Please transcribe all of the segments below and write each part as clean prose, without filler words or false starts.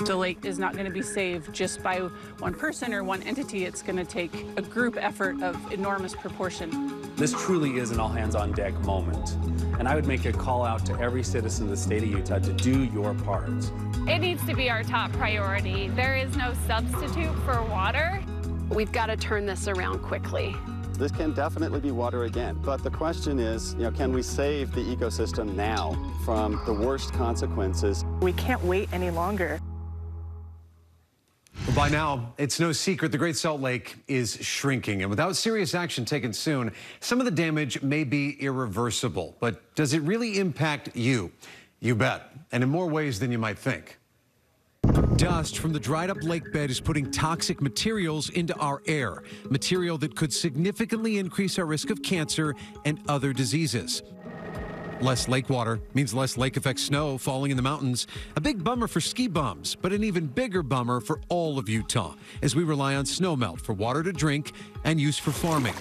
The lake is not going to be saved just by one person or one entity. It's going to take a group effort of enormous proportion. This truly is an all-hands-on-deck moment, and I would make a call out to every citizen of the state of Utah to do your part. It needs to be our top priority. There is no substitute for water. We've got to turn this around quickly. This can definitely be water again, but the question is, can we save the ecosystem now from the worst consequences? We can't wait any longer. By now, it's no secret the Great Salt Lake is shrinking, and without serious action taken soon, some of the damage may be irreversible. But does it really impact you? You bet, and in more ways than you might think. Dust from the dried up lake bed is putting toxic materials into our air, material that could significantly increase our risk of cancer and other diseases. Less lake water means less lake effect snow falling in the mountains. A big bummer for ski bums, but an even bigger bummer for all of Utah as we rely on snowmelt for water to drink and use for farming.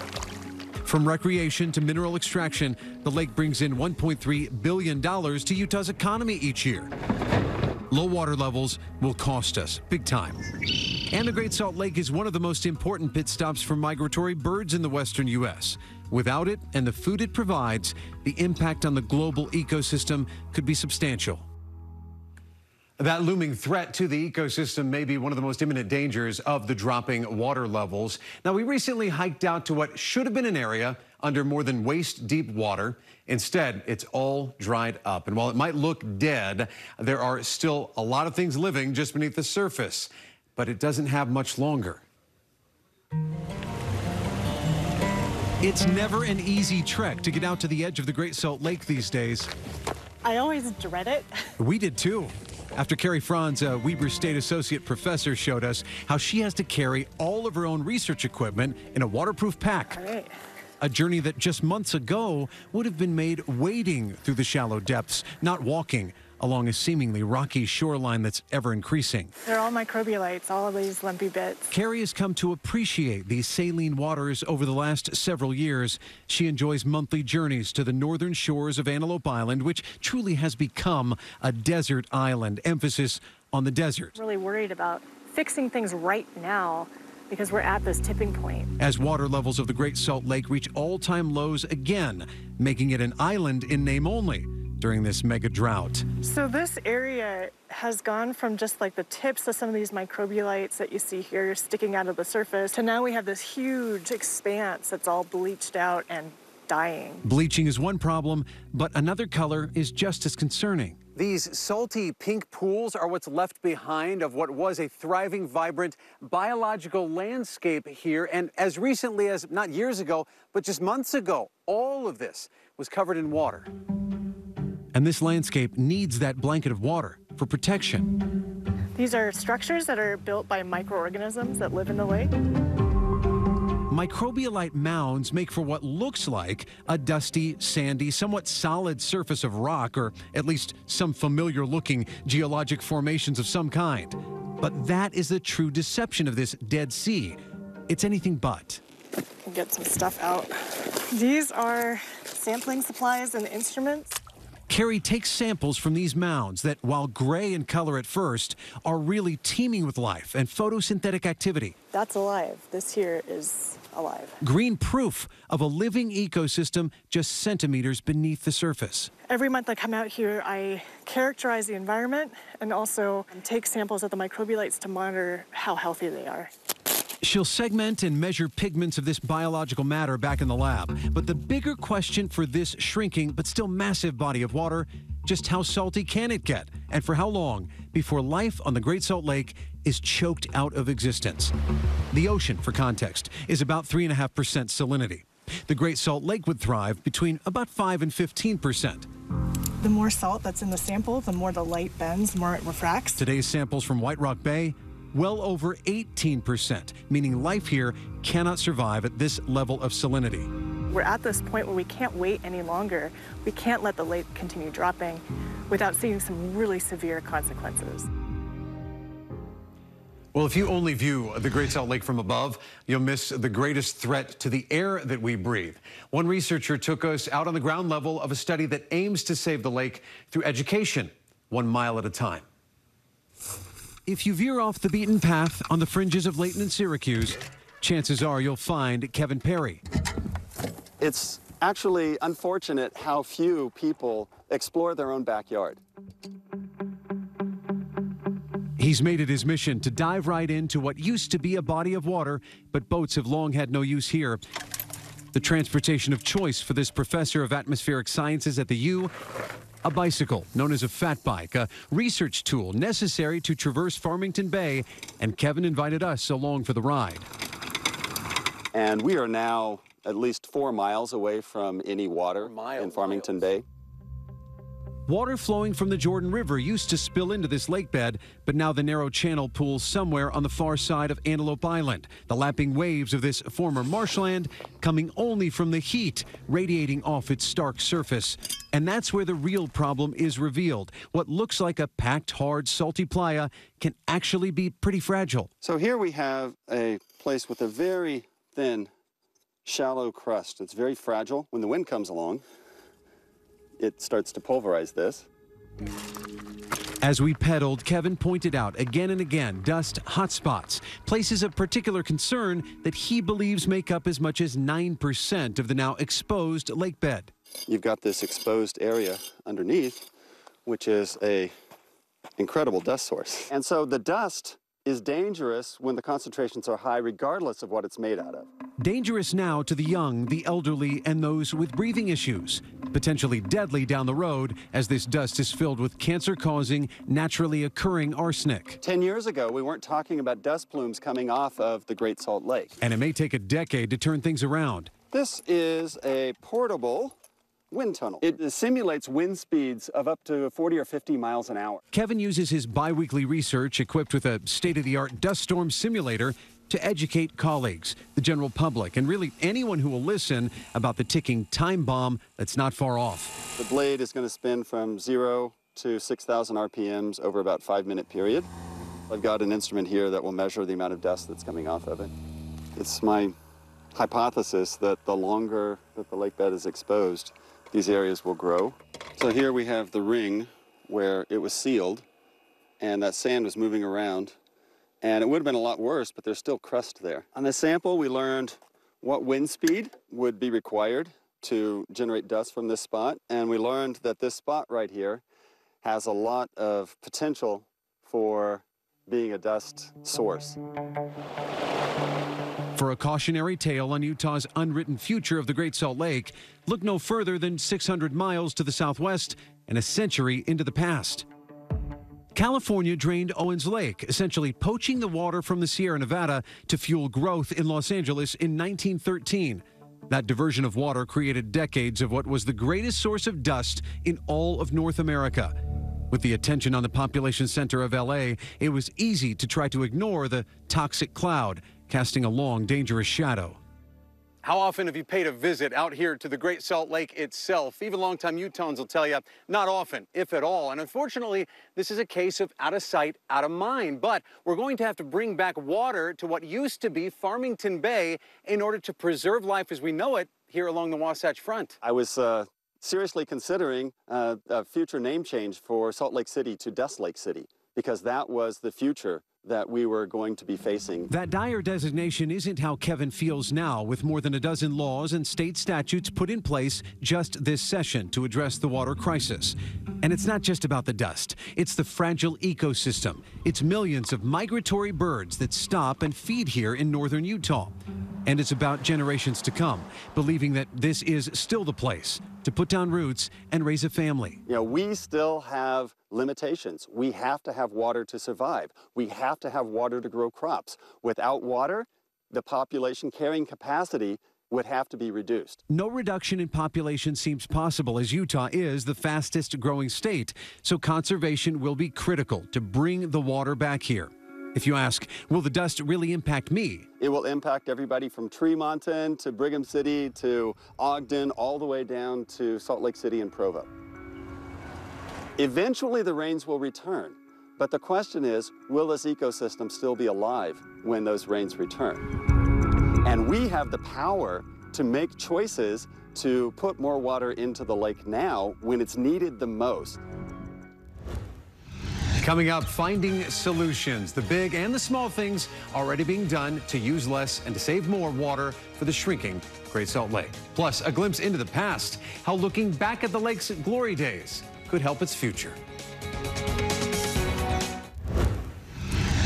From recreation to mineral extraction, the lake brings in $1.3 billion to Utah's economy each year. Low water levels will cost us big time. And the Great Salt Lake is one of the most important pit stops for migratory birds in the western U.S. Without it and the food it provides, the impact on the global ecosystem could be substantial. That looming threat to the ecosystem may be one of the most imminent dangers of the dropping water levels. Now, we recently hiked out to what should have been an area under more than waist-deep water. Instead, it's all dried up. And while it might look dead, there are still a lot of things living just beneath the surface. But it doesn't have much longer. It's never an easy trek to get out to the edge of the Great Salt Lake these days. I always dread it. We did too. After Carrie Franz, a Weber State Associate Professor, showed us how she has to carry all of her own research equipment in a waterproof pack. All right. A journey that just months ago would have been made wading through the shallow depths, not walking along a seemingly rocky shoreline that's ever increasing. They're all microbialites, all of these lumpy bits. Carrie has come to appreciate these saline waters over the last several years. She enjoys monthly journeys to the northern shores of Antelope Island, which truly has become a desert island, emphasis on the desert. Really worried about fixing things right now because we're at this tipping point. As water levels of the Great Salt Lake reach all-time lows again, making it an island in name only during this mega drought. So this area has gone from just like the tips of some of these microbialites that you see here sticking out of the surface to now we have this huge expanse that's all bleached out and dying. Bleaching is one problem, but another color is just as concerning. These salty pink pools are what's left behind of what was a thriving, vibrant biological landscape here. And as recently as, not years ago, but just months ago, all of this was covered in water. And this landscape needs that blanket of water for protection. These are structures that are built by microorganisms that live in the lake. Microbialite mounds make for what looks like a dusty, sandy, somewhat solid surface of rock, or at least some familiar-looking geologic formations of some kind. But that is the true deception of this Dead Sea. It's anything but. Get some stuff out. These are sampling supplies and instruments. Carrie takes samples from these mounds that, while gray in color at first, are really teeming with life and photosynthetic activity. That's alive. This here is alive. Green proof of a living ecosystem just centimeters beneath the surface. Every month I come out here, I characterize the environment and also take samples of the microbialites to monitor how healthy they are. She'll segment and measure pigments of this biological matter back in the lab. But the bigger question for this shrinking but still massive body of water, just how salty can it get? And for how long before life on the Great Salt Lake is choked out of existence? The ocean, for context, is about 3.5% salinity. The Great Salt Lake would thrive between about 5 and 15%. The more salt that's in the sample, the more the light bends, the more it refracts. Today's samples from White Rock Bay, well over 18%, meaning life here cannot survive at this level of salinity. We're at this point where we can't wait any longer. We can't let the lake continue dropping without seeing some really severe consequences. Well, if you only view the Great Salt Lake from above, you'll miss the greatest threat to the air that we breathe. One researcher took us out on the ground level of a study that aims to save the lake through education, 1 mile at a time. If you veer off the beaten path on the fringes of Layton and Syracuse, chances are you'll find Kevin Perry. It's actually unfortunate how few people explore their own backyard. He's made it his mission to dive right into what used to be a body of water, but boats have long had no use here. The transportation of choice for this professor of atmospheric sciences at the U, a bicycle known as a fat bike, a research tool necessary to traverse Farmington Bay, and Kevin invited us along for the ride. And we are now at least 4 miles away from any water in Farmington Bay. Water flowing from the Jordan River used to spill into this lake bed, but now the narrow channel pools somewhere on the far side of Antelope Island. The lapping waves of this former marshland coming only from the heat radiating off its stark surface. And that's where the real problem is revealed. What looks like a packed, hard, salty playa can actually be pretty fragile. So here we have a place with a very thin, shallow crust. It's very fragile. When the wind comes along, it starts to pulverize this. As we pedaled, Kevin pointed out again and again dust hotspots, places of particular concern that he believes make up as much as 9% of the now exposed lake bed. You've got this exposed area underneath, which is an incredible dust source. And so the dust is dangerous when the concentrations are high, regardless of what it's made out of. Dangerous now to the young, the elderly, and those with breathing issues. Potentially deadly down the road as this dust is filled with cancer-causing, naturally occurring arsenic. 10 years ago, we weren't talking about dust plumes coming off of the Great Salt Lake. And it may take a decade to turn things around. This is a portable wind tunnel. It simulates wind speeds of up to 40 or 50 miles an hour. Kevin uses his biweekly research equipped with a state-of-the-art dust storm simulator to educate colleagues, the general public, and really anyone who will listen about the ticking time bomb that's not far off. The blade is going to spin from 0 to 6,000 RPMs over about a 5-minute period. I've got an instrument here that will measure the amount of dust that's coming off of it. It's my hypothesis that the longer that the lake bed is exposed, these areas will grow. So here we have the ring where it was sealed and that sand was moving around, and it would have been a lot worse, but there's still crust there. On the sample, we learned what wind speed would be required to generate dust from this spot, and we learned that this spot right here has a lot of potential for being a dust source. For a cautionary tale on Utah's unwritten future of the Great Salt Lake, look no further than 600 miles to the southwest and a century into the past. California drained Owens Lake, essentially poaching the water from the Sierra Nevada to fuel growth in Los Angeles in 1913. That diversion of water created decades of what was the greatest source of dust in all of North America. With the attention on the population center of LA, it was easy to try to ignore the toxic cloud, casting a long, dangerous shadow. How often have you paid a visit out here to the Great Salt Lake itself? Even longtime Utahns will tell you, not often, if at all. And unfortunately, this is a case of out of sight, out of mind. But we're going to have to bring back water to what used to be Farmington Bay in order to preserve life as we know it here along the Wasatch Front. I was seriously considering a future name change for Salt Lake City to Dust Lake City, because that was the future that we were going to be facing. That dire designation isn't how Kevin feels now, with more than a dozen laws and state statutes put in place just this session to address the water crisis. And it's not just about the dust. It's the fragile ecosystem. It's millions of migratory birds that stop and feed here in northern Utah. And it's about generations to come, believing that this is still the place to put down roots and raise a family. You know, we still have limitations. We have to have water to survive. We have to have water to grow crops. Without water, the population carrying capacity would have to be reduced. No reduction in population seems possible, as Utah is the fastest growing state. So conservation will be critical to bring the water back here. If you ask, will the dust really impact me? It will impact everybody from Tremonton to Brigham City to Ogden, all the way down to Salt Lake City and Provo. Eventually the rains will return, but the question is, will this ecosystem still be alive when those rains return? And we have the power to make choices to put more water into the lake now when it's needed the most. Coming up, finding solutions. The big and the small things already being done to use less and to save more water for the shrinking Great Salt Lake. Plus, a glimpse into the past, how looking back at the lake's glory days could help its future.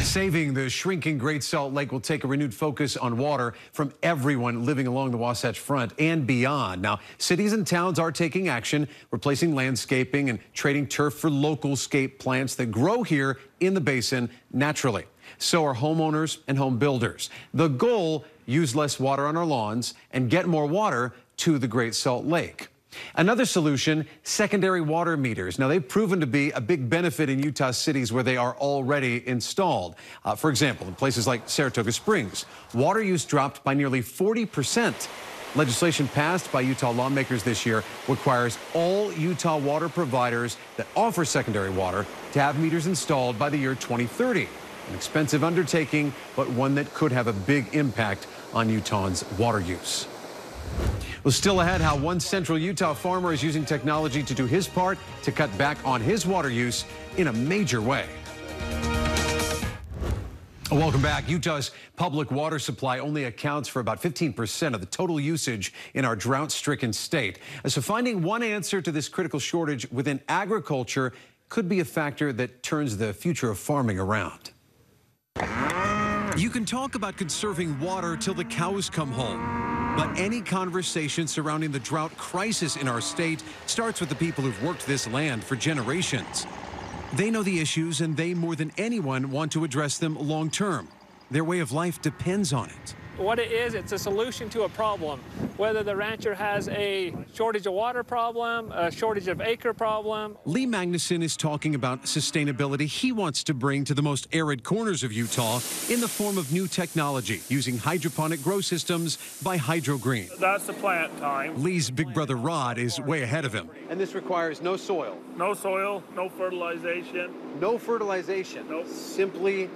Saving the shrinking Great Salt Lake will take a renewed focus on water from everyone living along the Wasatch Front and beyond. Now, cities and towns are taking action, replacing landscaping and trading turf for local scape plants that grow here in the basin naturally. So are homeowners and home builders. The goal, use less water on our lawns and get more water to the Great Salt Lake. Another solution, secondary water meters. Now, they've proven to be a big benefit in Utah cities where they are already installed. For example, in places like Saratoga Springs, water use dropped by nearly 40%. Legislation passed by Utah lawmakers this year requires all Utah water providers that offer secondary water to have meters installed by the year 2030. An expensive undertaking, but one that could have a big impact on Utahns' water use. Well, still ahead, how one central Utah farmer is using technology to do his part to cut back on his water use in a major way. Welcome back. Utah's public water supply only accounts for about 15% of the total usage in our drought-stricken state. So finding one answer to this critical shortage within agriculture could be a factor that turns the future of farming around. You can talk about conserving water till the cows come home. But any conversation surrounding the drought crisis in our state starts with the people who've worked this land for generations. They know the issues, and they, more than anyone, want to address them long term. Their way of life depends on it. What it is, it's a solution to a problem. Whether the rancher has a shortage of water problem, a shortage of acre problem. Lee Magnuson is talking about sustainability he wants to bring to the most arid corners of Utah in the form of new technology using hydroponic grow systems by Hydrogreen. That's the plant time. Lee's big brother Rod is way ahead of him. And this requires no soil. No soil, no fertilization. No fertilization. Nope. Simply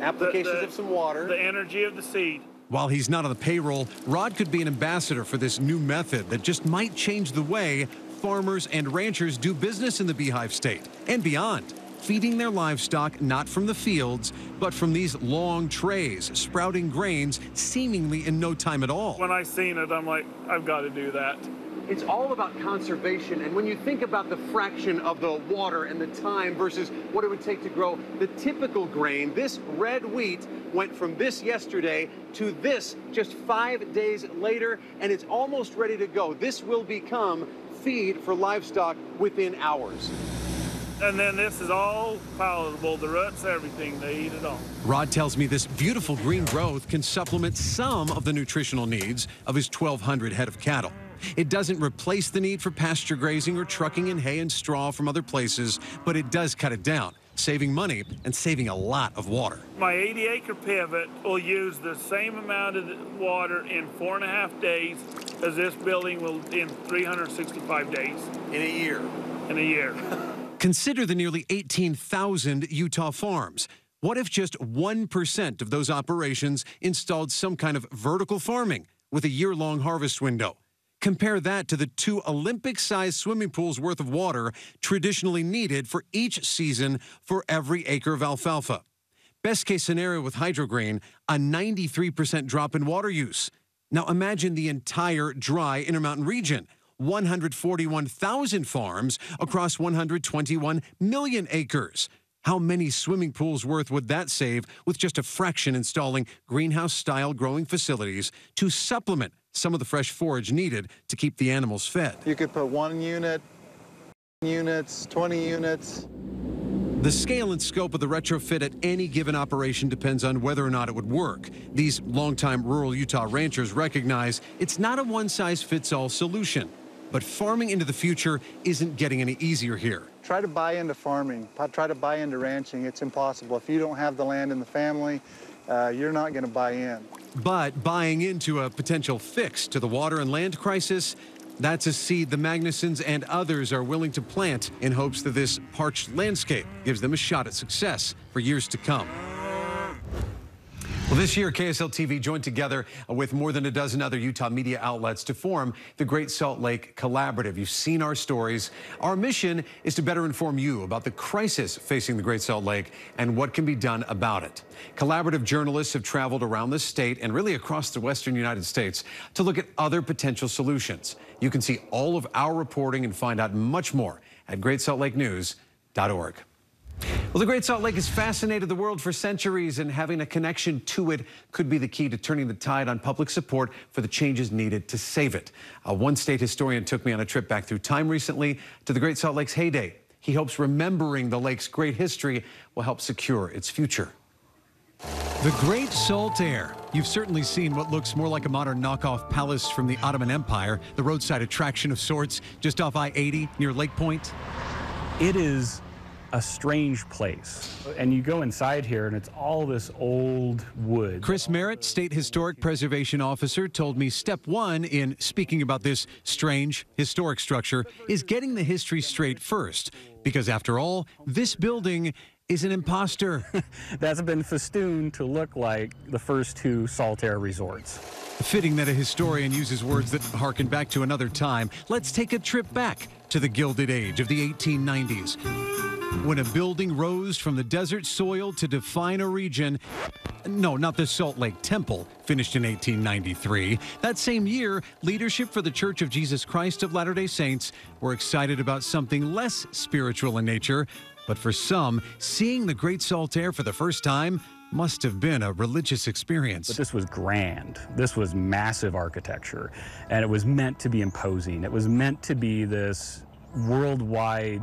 applications of some water. The energy of the seed. While he's not on the payroll, Rod could be an ambassador for this new method that just might change the way farmers and ranchers do business in the Beehive State and beyond, feeding their livestock not from the fields, but from these long trays, sprouting grains seemingly in no time at all. When I seen it, I'm like, I've got to do that. It's all about conservation, and when you think about the fraction of the water and the time versus what it would take to grow the typical grain, this red wheat went from this yesterday to this just 5 days later, and it's almost ready to go. This will become feed for livestock within hours. And then this is all palatable, the roots, everything, they eat it all. Rod tells me this beautiful green growth can supplement some of the nutritional needs of his 1,200 head of cattle. It doesn't replace the need for pasture grazing or trucking in hay and straw from other places, but it does cut it down, saving money and saving a lot of water. My 80-acre pivot will use the same amount of water in 4.5 days as this building will in 365 days. In a year. In a year. Consider the nearly 18,000 Utah farms. What if just 1% of those operations installed some kind of vertical farming with a year-long harvest window? Compare that to the 2 Olympic-sized swimming pools worth of water traditionally needed for each season for every acre of alfalfa. Best case scenario with Hydrogreen, a 93% drop in water use. Now imagine the entire dry Intermountain region, 141,000 farms across 121 million acres. How many swimming pools worth would that save with just a fraction installing greenhouse-style growing facilities to supplement some of the fresh forage needed to keep the animals fed? You could put 1 unit, units, 20 units. The scale and scope of the retrofit at any given operation depends on whether or not it would work. These longtime rural Utah ranchers recognize it's not a one-size-fits-all solution. But farming into the future isn't getting any easier here. Try to buy into farming, try to buy into ranching. It's impossible. If you don't have the land in the family, you're not going to buy in. But buying into a potential fix to the water and land crisis, that's a seed the Magnusons and others are willing to plant in hopes that this parched landscape gives them a shot at success for years to come. Well, this year, KSL TV joined together with more than a dozen other Utah media outlets to form the Great Salt Lake Collaborative. You've seen our stories. Our mission is to better inform you about the crisis facing the Great Salt Lake and what can be done about it. Collaborative journalists have traveled around the state and really across the western United States to look at other potential solutions. You can see all of our reporting and find out much more at GreatSaltLakeNews.org. Well, the Great Salt Lake has fascinated the world for centuries, and having a connection to it could be the key to turning the tide on public support for the changes needed to save it. One state historian took me on a trip back through time recently to the Great Salt Lake's heyday. He hopes remembering the lake's great history will help secure its future. The Great Salt Air. You've certainly seen what looks more like a modern knockoff palace from the Ottoman Empire, the roadside attraction of sorts just off I-80 near Lake Point. It is a strange place. And you go inside here and it's all this old wood. Chris Merritt, State Historic Preservation Officer, told me step one in speaking about this strange historic structure is getting the history straight first. Because after all, this building is an imposter. That's been festooned to look like the first two salt air resorts. Fitting that a historian uses words that harken back to another time. Let's take a trip back to the Gilded Age of the 1890s. When a building rose from the desert soil to define a region. No, not the Salt Lake Temple, finished in 1893. That same year, leadership for the Church of Jesus Christ of Latter-day Saints were excited about something less spiritual in nature. But for some, seeing the Great Salt Air for the first time must have been a religious experience. But this was grand. This was massive architecture, and it was meant to be imposing. It was meant to be this worldwide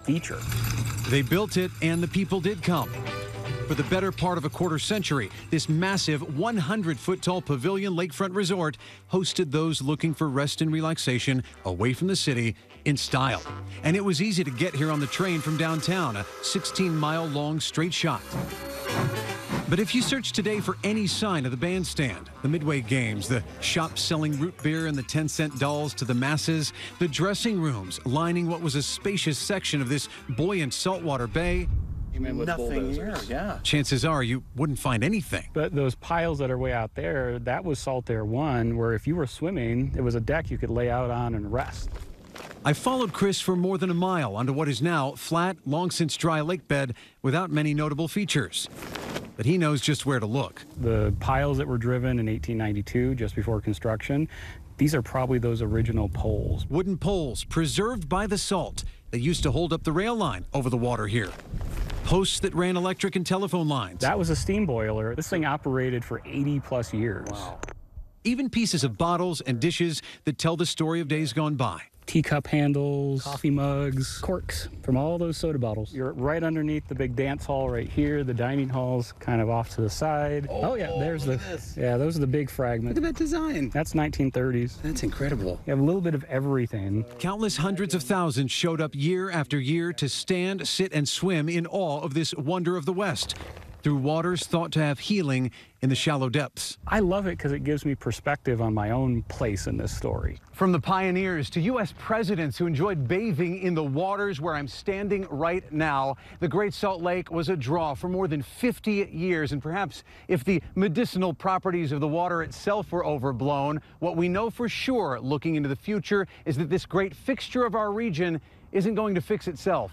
feature. They built it, and the people did come. For the better part of a quarter century, this massive 100-foot-tall pavilion lakefront resort hosted those looking for rest and relaxation away from the city in style. And it was easy to get here on the train from downtown, a 16-mile-long straight shot. But if you search today for any sign of the bandstand, the Midway Games, the shops selling root beer and the 10-cent dolls to the masses, the dressing rooms lining what was a spacious section of this buoyant saltwater bay, nothing here, yeah. Chances are you wouldn't find anything. But those piles that are way out there, that was Salt Air 1, where if you were swimming, it was a deck you could lay out on and rest. I followed Chris for more than a mile onto what is now flat, long-since dry lake bed without many notable features. But he knows just where to look. The piles that were driven in 1892, just before construction, these are probably those original poles. Wooden poles preserved by the salt. They used to hold up the rail line over the water here. Posts that ran electric and telephone lines. That was a steam boiler. This thing operated for 80-plus years. Wow. Even pieces of bottles and dishes that tell the story of days gone by. Teacup handles, coffee mugs, corks from all those soda bottles. You're right underneath the big dance hall right here. The dining hall's kind of off to the side. Oh yeah, there's those are the big fragments. Look at that design. That's 1930s. That's incredible. You have a little bit of everything. Countless hundreds of thousands showed up year after year to stand, sit, and swim in awe of this wonder of the West, through waters thought to have healing in the shallow depths. I love it because it gives me perspective on my own place in this story. From the pioneers to U.S. presidents who enjoyed bathing in the waters where I'm standing right now, the Great Salt Lake was a draw for more than 50 years. And perhaps if the medicinal properties of the water itself were overblown, what we know for sure looking into the future is that this great fixture of our region isn't going to fix itself.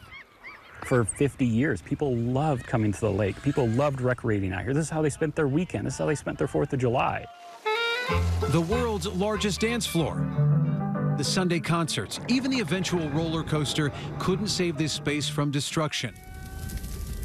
For 50 years, people loved coming to the lake. People loved recreating out here. This is how they spent their weekend. This is how they spent their 4th of July. The world's largest dance floor, the Sunday concerts, even the eventual roller coaster couldn't save this space from destruction.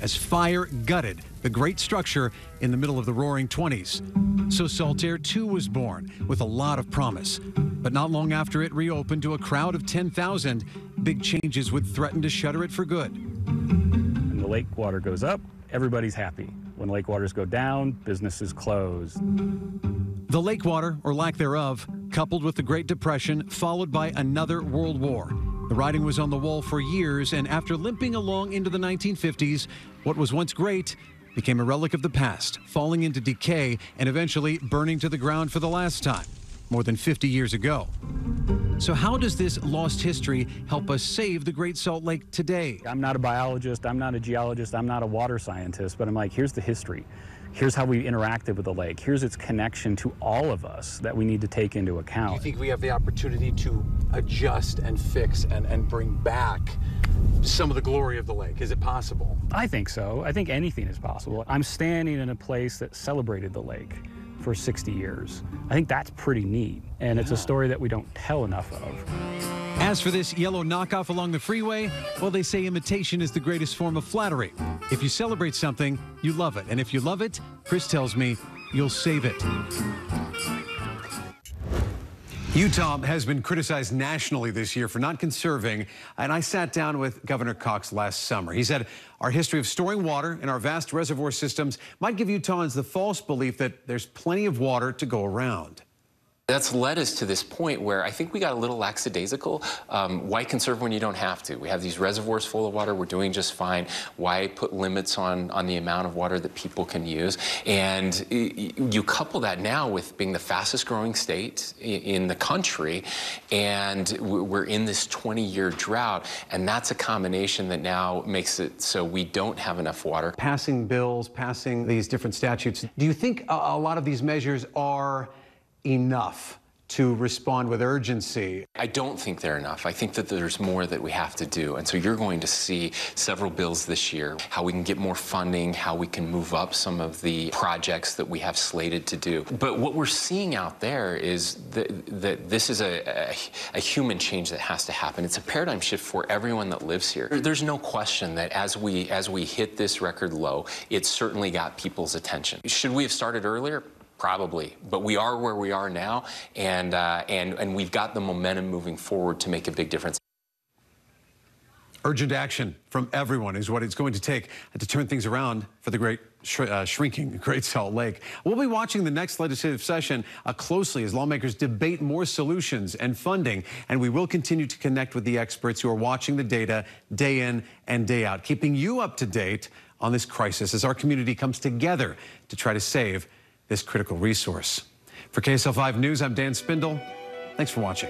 As fire gutted the great structure in the middle of the Roaring 20s. So Salt Air 2 was born with a lot of promise. But not long after it reopened to a crowd of 10,000, big changes would threaten to shutter it for good. When the lake water goes up, everybody's happy. When lake waters go down, businesses close. The lake water, or lack thereof, coupled with the Great Depression, followed by another World War. The writing was on the wall for years, and after limping along into the 1950s, what was once great became a relic of the past, falling into decay and eventually burning to the ground for the last time, more than 50 years ago. So how does this lost history help us save the Great Salt Lake today? I'm not a biologist, I'm not a geologist, I'm not a water scientist, but I'm like, here's the history. Here's how we interacted with the lake. Here's its connection to all of us that we need to take into account. Do you think we have the opportunity to adjust and fix and bring back some of the glory of the lake? Is it possible? I think so. I think anything is possible. I'm standing in a place that celebrated the lake for 60 years. I think that's pretty neat, and it's a story that we don't tell enough of. As for this yellow knockoff along the freeway, well, they say imitation is the greatest form of flattery. If you celebrate something, you love it. And if you love it, Chris tells me, you'll save it. Utah has been criticized nationally this year for not conserving, and I sat down with Governor Cox last summer. He said our history of storing water in our vast reservoir systems might give Utahns the false belief that there's plenty of water to go around. That's led us to this point where I think we got a little lackadaisical. Why conserve when you don't have to? We have these reservoirs full of water. We're doing just fine. Why put limits on the amount of water that people can use? And you couple that now with being the fastest growing state in the country, and we're in this 20-year drought, and that's a combination that now makes it so we don't have enough water. Passing bills, passing these different statutes, do you think a lot of these measures are enough to respond with urgency? I don't think they're enough. I think that there's more that we have to do. And so you're going to see several bills this year, how we can get more funding, how we can move up some of the projects that we have slated to do. But what we're seeing out there is that this is a human change that has to happen. It's a paradigm shift for everyone that lives here. There's no question that as we hit this record low, it certainly got people's attention. Should we have started earlier? Probably, but we are where we are now, and we've got the momentum moving forward to make a big difference. Urgent action from everyone is what it's going to take to turn things around for the shrinking Great Salt Lake. We'll be watching the next legislative session closely as lawmakers debate more solutions and funding, and we will continue to connect with the experts who are watching the data day in and day out, keeping you up to date on this crisis as our community comes together to try to save this critical resource. For KSL 5 News, I'm Dan Spindle. Thanks for watching.